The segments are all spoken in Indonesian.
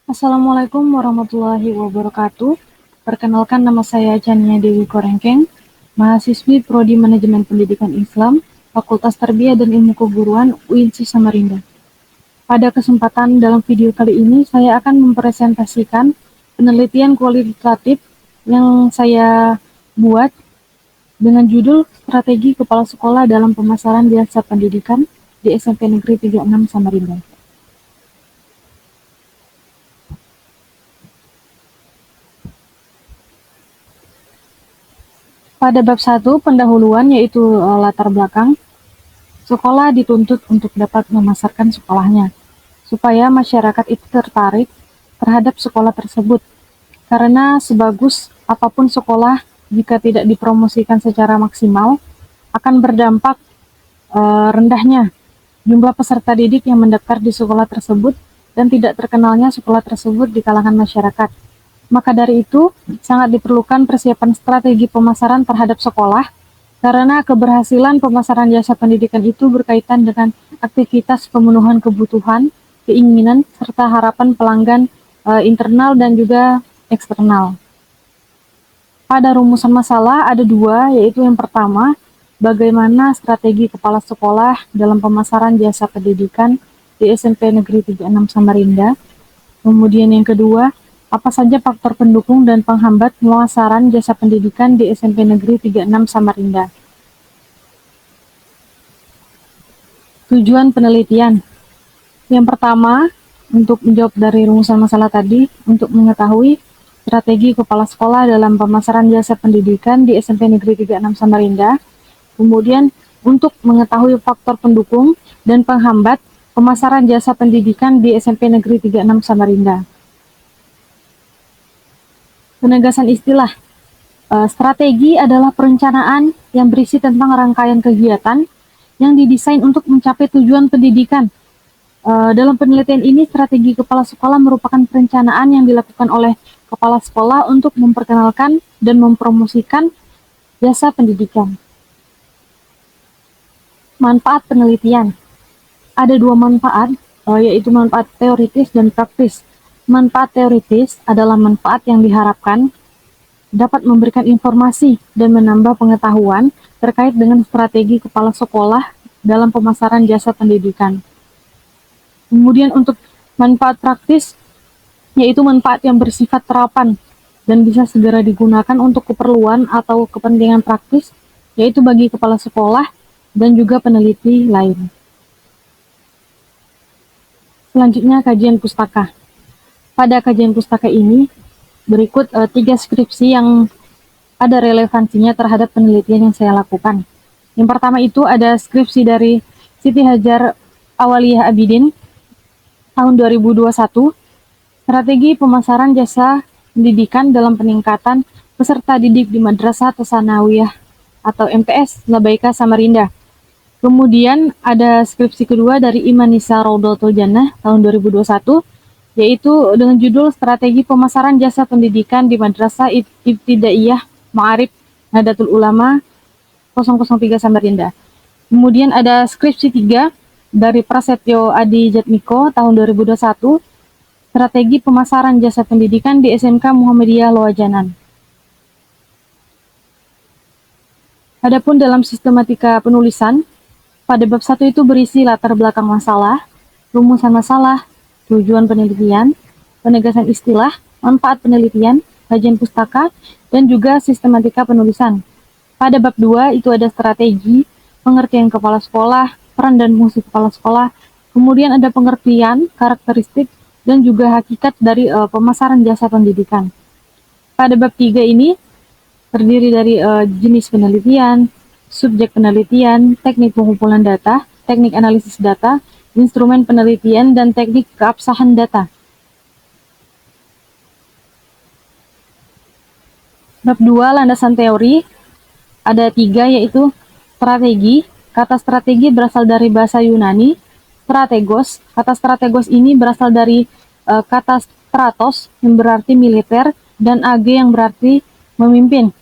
Assalamualaikum warahmatullahi wabarakatuh. Perkenalkan, nama saya Chania Dewi Korengkeng, mahasiswi Prodi Manajemen Pendidikan Islam, Fakultas Tarbiyah dan Ilmu Keguruan UINSI Samarinda. Pada kesempatan dalam video kali ini, saya akan mempresentasikan penelitian kualitatif yang saya buat dengan judul Strategi Kepala Sekolah dalam Pemasaran Jasa Pendidikan di SMP Negeri 36 Samarinda. Pada bab 1, pendahuluan, yaitu latar belakang, sekolah dituntut untuk dapat memasarkan sekolahnya, supaya masyarakat itu tertarik terhadap sekolah tersebut. Karena sebagus apapun sekolah, jika tidak dipromosikan secara maksimal, akan berdampak rendahnya jumlah peserta didik yang mendaftar di sekolah tersebut dan tidak terkenalnya sekolah tersebut di kalangan masyarakat. Maka dari itu, sangat diperlukan persiapan strategi pemasaran terhadap sekolah, karena keberhasilan pemasaran jasa pendidikan itu berkaitan dengan aktivitas pemenuhan kebutuhan, keinginan, serta harapan pelanggan internal dan juga eksternal. Pada rumusan masalah ada dua, yaitu yang pertama, bagaimana strategi kepala sekolah dalam pemasaran jasa pendidikan di SMP Negeri 36 Samarinda. Kemudian yang kedua, apa saja faktor pendukung dan penghambat pemasaran jasa pendidikan di SMP Negeri 36 Samarinda. Tujuan penelitian. Yang pertama, untuk menjawab dari rumusan masalah tadi, untuk mengetahui strategi kepala sekolah dalam pemasaran jasa pendidikan di SMP Negeri 36 Samarinda. Kemudian, untuk mengetahui faktor pendukung dan penghambat pemasaran jasa pendidikan di SMP Negeri 36 Samarinda. Penegasan istilah. Strategi adalah perencanaan yang berisi tentang rangkaian kegiatan yang didesain untuk mencapai tujuan pendidikan. Dalam penelitian ini, strategi kepala sekolah merupakan perencanaan yang dilakukan oleh kepala sekolah untuk memperkenalkan dan mempromosikan jasa pendidikan. Manfaat penelitian. Ada dua manfaat, yaitu manfaat teoritis dan praktis. Manfaat teoritis adalah manfaat yang diharapkan dapat memberikan informasi dan menambah pengetahuan terkait dengan strategi kepala sekolah dalam pemasaran jasa pendidikan. Kemudian untuk manfaat praktis, yaitu manfaat yang bersifat terapan dan bisa segera digunakan untuk keperluan atau kepentingan praktis, yaitu bagi kepala sekolah dan juga peneliti lain. Selanjutnya, kajian pustaka. Pada kajian pustaka ini, berikut 3 skripsi yang ada relevansinya terhadap penelitian yang saya lakukan. Yang pertama itu ada skripsi dari Siti Hajar Awaliyah Abidin tahun 2021, strategi pemasaran jasa pendidikan dalam peningkatan peserta didik di Madrasah Tsanawiyah atau MTS Labaika Samarinda. Kemudian ada skripsi kedua dari Imanisa Raudatul Jannah tahun 2021, yaitu dengan judul Strategi Pemasaran Jasa Pendidikan di Madrasah Ibtidaiyah Ma'arif Nahdlatul Ulama 003 Samarinda. Kemudian ada skripsi 3 dari Prasetyo Adi Jatmiko tahun 2021, Strategi Pemasaran Jasa Pendidikan di SMK Muhammadiyah Loajanan. Adapun dalam sistematika penulisan, pada bab 1 itu berisi latar belakang masalah, rumusan masalah, tujuan penelitian, penegasan istilah, manfaat penelitian, kajian pustaka, dan juga sistematika penulisan. Pada bab 2 itu ada strategi, pengertian kepala sekolah, peran dan fungsi kepala sekolah, kemudian ada pengertian, karakteristik, dan juga hakikat dari pemasaran jasa pendidikan. Pada bab 3 ini terdiri dari jenis penelitian, subjek penelitian, teknik pengumpulan data, teknik analisis data, instrumen penelitian, dan teknik keabsahan data. Bab 2, landasan teori, ada 3, yaitu strategi. Kata strategi berasal dari bahasa Yunani, strategos. Kata strategos ini berasal dari kata stratos yang berarti militer dan ag yang berarti memimpin.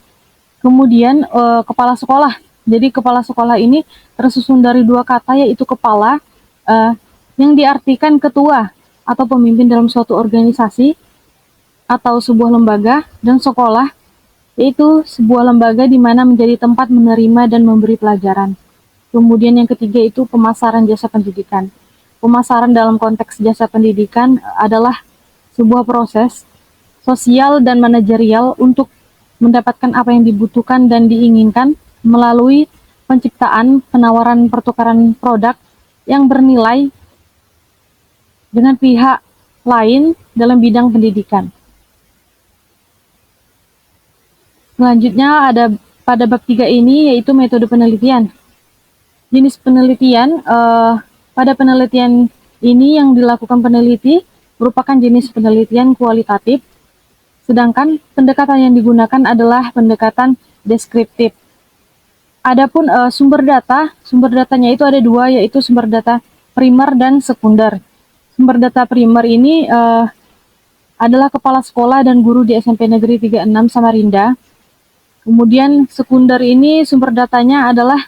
Kemudian kepala sekolah. Jadi kepala sekolah ini tersusun dari 2 kata, yaitu kepala yang diartikan ketua atau pemimpin dalam suatu organisasi atau sebuah lembaga, dan sekolah, yaitu sebuah lembaga di mana menjadi tempat menerima dan memberi pelajaran. Kemudian yang ketiga itu pemasaran jasa pendidikan. Pemasaran dalam konteks jasa pendidikan adalah sebuah proses sosial dan manajerial untuk mendapatkan apa yang dibutuhkan dan diinginkan melalui penciptaan, penawaran, pertukaran produk yang bernilai dengan pihak lain dalam bidang pendidikan. Selanjutnya ada pada bab 3 ini yaitu metode penelitian. Jenis penelitian, pada penelitian ini yang dilakukan peneliti merupakan jenis penelitian kualitatif, sedangkan pendekatan yang digunakan adalah pendekatan deskriptif. Adapun sumber datanya itu ada dua, yaitu sumber data primer dan sekunder. Sumber data primer ini adalah kepala sekolah dan guru di SMP Negeri 36 Samarinda. Kemudian sekunder ini sumber datanya adalah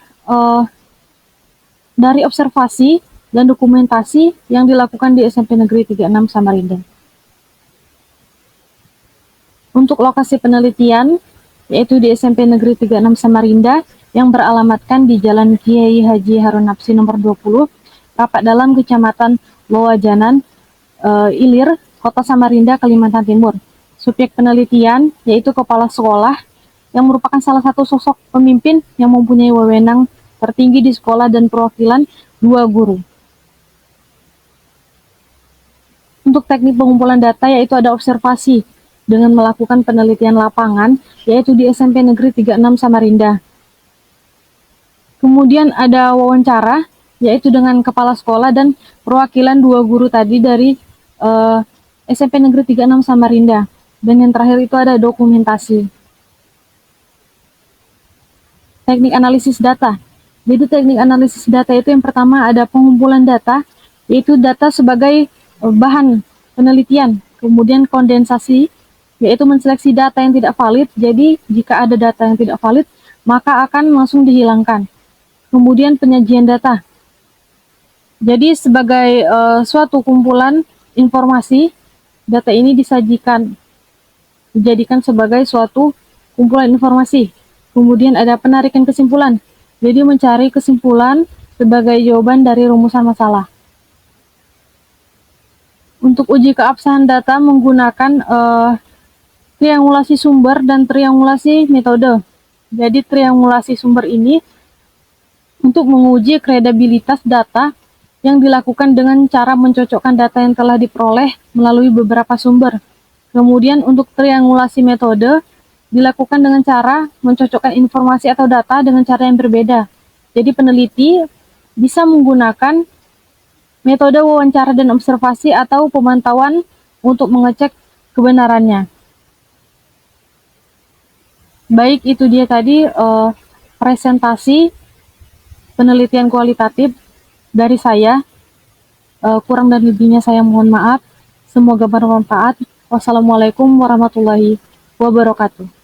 dari observasi dan dokumentasi yang dilakukan di SMP Negeri 36 Samarinda. Untuk lokasi penelitian, yaitu di SMP Negeri 36 Samarinda, yang beralamatkan di Jalan Kiai Haji Harun Napsi nomor 20, Rapak Dalam, Kecamatan Loajanan, Ilir, Kota Samarinda, Kalimantan Timur. Subjek penelitian, yaitu kepala sekolah, yang merupakan salah satu sosok pemimpin yang mempunyai wewenang tertinggi di sekolah dan perwakilan 2 guru. Untuk teknik pengumpulan data yaitu ada observasi dengan melakukan penelitian lapangan yaitu di SMP Negeri 36 Samarinda. Kemudian ada wawancara yaitu dengan kepala sekolah dan perwakilan 2 guru tadi dari SMP Negeri 36 Samarinda. Dan yang terakhir itu ada dokumentasi. Teknik analisis data. Jadi teknik analisis data itu yang pertama ada pengumpulan data, yaitu data sebagai bahan penelitian. Kemudian kondensasi, yaitu menseleksi data yang tidak valid. Jadi jika ada data yang tidak valid, maka akan langsung dihilangkan. Kemudian penyajian data. Jadi sebagai suatu kumpulan informasi, data ini dijadikan sebagai suatu kumpulan informasi. Kemudian ada penarikan kesimpulan. Jadi mencari kesimpulan sebagai jawaban dari rumusan masalah. Untuk uji keabsahan data menggunakan triangulasi sumber dan triangulasi metode. Jadi triangulasi sumber ini untuk menguji kredibilitas data yang dilakukan dengan cara mencocokkan data yang telah diperoleh melalui beberapa sumber. Kemudian untuk triangulasi metode dilakukan dengan cara mencocokkan informasi atau data dengan cara yang berbeda. Jadi peneliti bisa menggunakan metode wawancara dan observasi atau pemantauan untuk mengecek kebenarannya. Baik, itu dia tadi presentasi penelitian kualitatif dari saya. Kurang dan lebihnya saya mohon maaf. Semoga bermanfaat. Wassalamualaikum warahmatullahi wabarakatuh.